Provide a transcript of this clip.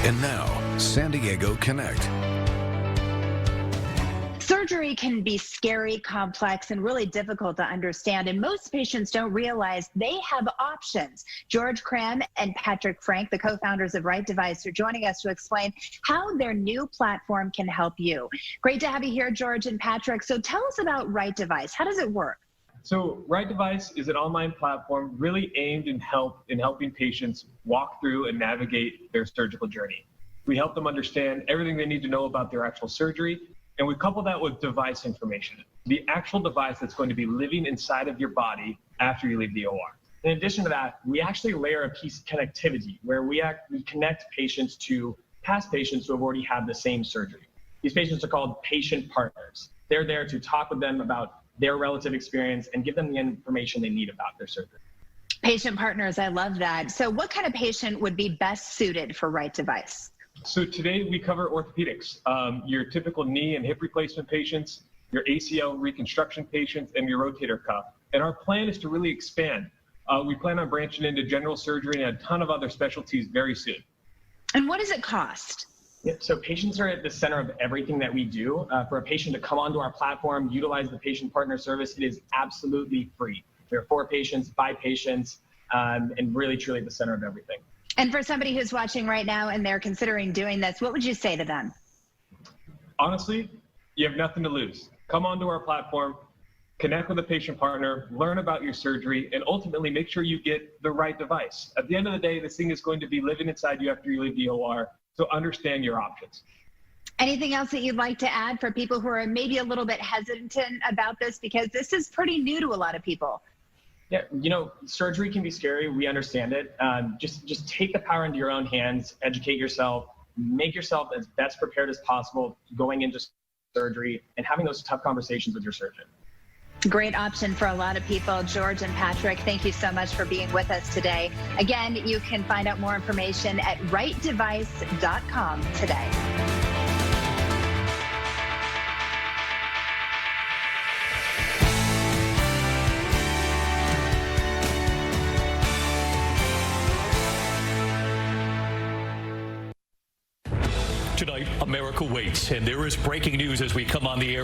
And now, San Diego Connect. Surgery can be scary, complex, and really difficult to understand, and most patients don't realize they have options. George Cram and Patrick Frank, the co-founders of Right Device, are joining us to explain how their new platform can help you. Great to have you here, George and Patrick. So tell us about Right Device. How does it work? So Right Device is an online platform really aimed in helping patients walk through and navigate their surgical journey. We help them understand everything they need to know about their actual surgery, and we couple that with device information, the actual device that's going to be living inside of your body after you leave the OR. In addition to that, we actually layer a piece of connectivity where we connect patients to past patients who have already had the same surgery. These patients are called patient partners. They're there to talk with them about their relative experience and give them the information they need about their surgery. Patient partners, I love that. So what kind of patient would be best suited for Right Device? So today we cover orthopedics, your typical knee and hip replacement patients, your ACL reconstruction patients, and your rotator cuff. And our plan is to really expand. We plan on branching into general surgery and a ton of other specialties very soon. And what does it cost? Yeah, so patients are at the center of everything that we do. For a patient to come onto our platform, utilize the patient partner service, it is absolutely free. We're for patients, by patients, and really truly at the center of everything. And for somebody who's watching right now and they're considering doing this, what would you say to them? Honestly, you have nothing to lose. Come onto our platform, connect with a patient partner, learn about your surgery, and ultimately make sure you get the right device. At the end of the day, this thing is going to be living inside you after you leave the OR, so understand your options. Anything else that you'd like to add for people who are maybe a little bit hesitant about this, because this is pretty new to a lot of people? Yeah, you know, surgery can be scary. We understand it. Just take the power into your own hands, educate yourself, make yourself as best prepared as possible going into surgery and having those tough conversations with your surgeon. Great option for a lot of people. George and Patrick, thank you so much for being with us today. Again, you can find out more information at rightdevice.com today. Tonight, America waits, and there is breaking news as we come on the air.